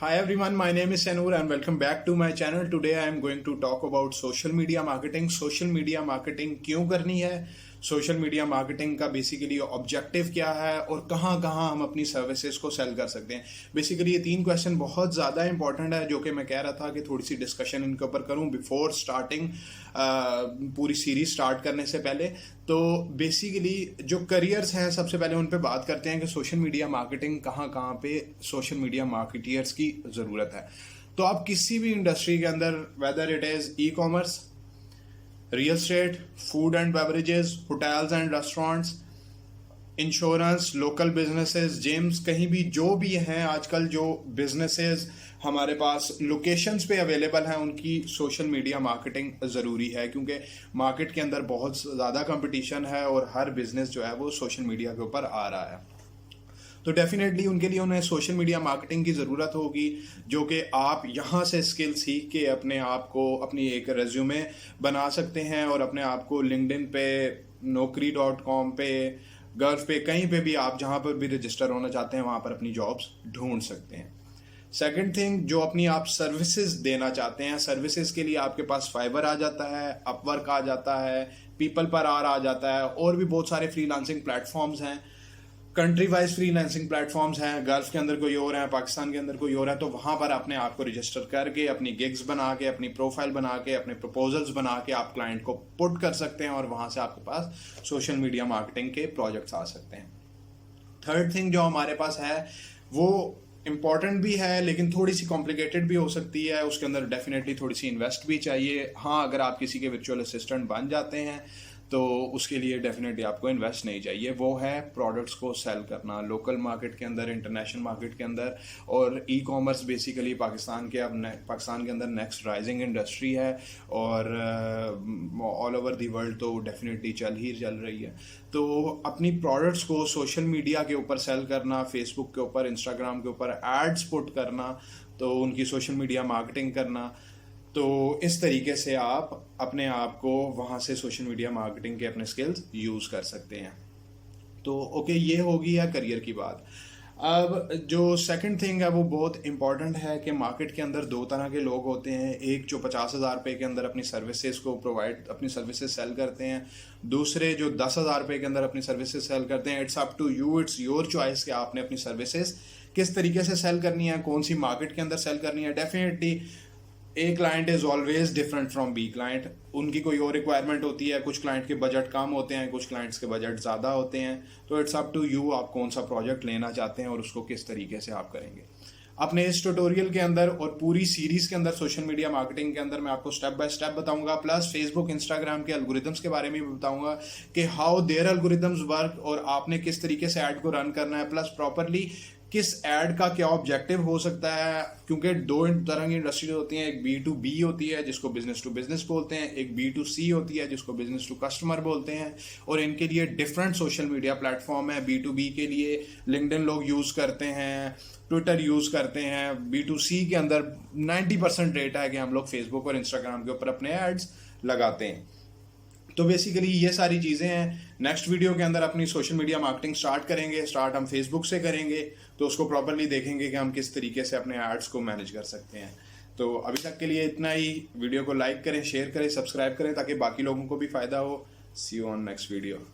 Hi everyone, my name is Shehnoor and welcome back to my channel. Today I am going to talk about social media marketing. Social media marketing क्यों करनी है, social media marketing का basically objective क्या है और कहाँ कहाँ हम अपनी सर्विसेज को सेल कर सकते हैं. बेसिकली ये 3 क्वेश्चन बहुत ज़्यादा इंपॉर्टेंट है जो कि मैं कह रहा था कि थोड़ी सी डिस्कशन इनके ऊपर करूँ बिफोर स्टार्टिंग पूरी सीरीज स्टार्ट करने से पहले. तो बेसिकली जो करियर्स हैं सबसे पहले उन पे बात करते हैं कि सोशल मीडिया मार्केटिंग कहाँ कहाँ पे सोशल मीडिया मार्केटियर्स की ज़रूरत है. तो आप किसी भी इंडस्ट्री के अंदर whether it is e commerce, real estate, food and beverages, hotels and restaurants, insurance, local businesses, gyms, कहीं भी जो भी हैं आजकल जो बिजनेसेस हमारे पास लोकेशंस पे अवेलेबल हैं उनकी सोशल मीडिया मार्केटिंग ज़रूरी है क्योंकि मार्केट के अंदर बहुत ज़्यादा कंपटीशन है और हर बिजनेस जो है वो सोशल मीडिया के ऊपर आ रहा है. तो डेफिनेटली उनके लिए उन्हें सोशल मीडिया मार्केटिंग की ज़रूरत होगी जो कि आप यहाँ से स्किल सीख के अपने आप को अपनी एक रेज्यूमे बना सकते हैं और अपने आप को लिंक्डइन पे, naukri.com पे, गर्व पे, कहीं पे भी आप जहाँ पर भी रजिस्टर होना चाहते हैं वहाँ पर अपनी जॉब्स ढूंढ सकते हैं. सेकंड थिंग, जो अपनी आप सर्विसेज देना चाहते हैं, सर्विसेज के लिए आपके पास फाइवर आ जाता है, अपवर्क आ जाता है, पीपल पर आ जाता है और भी बहुत सारे फ्रीलांसिंग प्लेटफॉर्म्स हैं. कंट्री वाइज फ्रीलांसिंग प्लेटफॉर्म्स हैं, गल्फ के अंदर कोई और है, पाकिस्तान के अंदर कोई और है, तो वहाँ पर अपने आप को रजिस्टर करके अपनी गिग्स बना के, अपनी प्रोफाइल बना के, अपने प्रपोजल्स बना के आप क्लाइंट को पुट कर सकते हैं और वहाँ से आपके पास सोशल मीडिया मार्केटिंग के प्रोजेक्ट्स आ सकते हैं. थर्ड थिंग जो हमारे पास है वो इम्पॉर्टेंट भी है लेकिन थोड़ी सी कॉम्प्लिकेटेड भी हो सकती है, उसके अंदर डेफिनेटली थोड़ी सी इन्वेस्ट भी चाहिए. हाँ, अगर आप किसी के वर्चुअल असिस्टेंट बन जाते हैं तो उसके लिए डेफिनेटली आपको इन्वेस्ट नहीं चाहिए. वो है प्रोडक्ट्स को सेल करना लोकल मार्केट के अंदर, इंटरनेशनल मार्केट के अंदर. और ई कॉमर्स बेसिकली पाकिस्तान के अंदर नेक्स्ट राइजिंग इंडस्ट्री है और ऑल ओवर दी वर्ल्ड तो डेफिनेटली चल रही है. तो अपनी प्रोडक्ट्स को सोशल मीडिया के ऊपर सेल करना, फेसबुक के ऊपर, इंस्टाग्राम के ऊपर एड्स पुट करना, तो उनकी सोशल मीडिया मार्केटिंग करना, तो इस तरीके से आप अपने आप को वहाँ से सोशल मीडिया मार्केटिंग के अपने स्किल्स यूज़ कर सकते हैं. तो ओके, ये होगी या करियर की बात. अब जो सेकंड थिंग है वो बहुत इंपॉर्टेंट है कि मार्केट के अंदर 2 तरह के लोग होते हैं. एक जो 50,000 रुपये के अंदर अपनी सर्विसेज को अपनी सर्विसेज सेल करते हैं, दूसरे जो 10,000 रुपये के अंदर अपनी सर्विसेज सेल करते हैं. It's up to you, it's your choice कि आपने अपनी सर्विसेज किस तरीके से सेल करनी है, कौन सी मार्केट के अंदर सेल करनी है. Definitely A client is always different from B client. उनकी कोई और रिक्वायरमेंट होती है, कुछ क्लाइंट के बजट कम होते हैं, कुछ क्लाइंट्स के बजट ज़्यादा होते हैं. तो इट्स अप टू यू आप कौन सा प्रोजेक्ट लेना चाहते हैं और उसको किस तरीके से आप करेंगे. अपने इस ट्यूटोरियल के अंदर और पूरी सीरीज के अंदर सोशल मीडिया मार्केटिंग के अंदर मैं आपको स्टेप बाय स्टेप बताऊंगा, प्लस फेसबुक, इंस्टाग्राम के एल्गोरिदम्स के बारे में भी बताऊंगा कि हाउ देयर एल्गोरिदम्स वर्क और आपने किस तरीके से ऐड को रन करना है, प्लस प्रॉपरली किस ऐड का क्या ऑब्जेक्टिव हो सकता है. क्योंकि 2 तरह की इंडस्ट्री होती हैं, एक B2B होती है जिसको बिजनेस टू बिजनेस बोलते हैं, एक B2C होती है जिसको बिजनेस टू कस्टमर बोलते हैं. और इनके लिए डिफरेंट सोशल मीडिया प्लेटफॉर्म है. B2B के लिए लिंक्डइन लोग यूज़ करते हैं, ट्विटर यूज़ करते हैं. B2C के अंदर 90% रेट है कि हम लोग फेसबुक और इंस्टाग्राम के ऊपर अपने एड्स लगाते हैं. तो बेसिकली ये सारी चीज़ें हैं. नेक्स्ट वीडियो के अंदर अपनी सोशल मीडिया मार्केटिंग स्टार्ट करेंगे. स्टार्ट हम फेसबुक से करेंगे तो उसको प्रॉपरली देखेंगे कि हम किस तरीके से अपने एड्स को मैनेज कर सकते हैं. तो अभी तक के लिए इतना ही. वीडियो को लाइक करें, शेयर करें, सब्सक्राइब करें ताकि बाकी लोगों को भी फ़ायदा हो. सी यू ऑन नेक्स्ट वीडियो.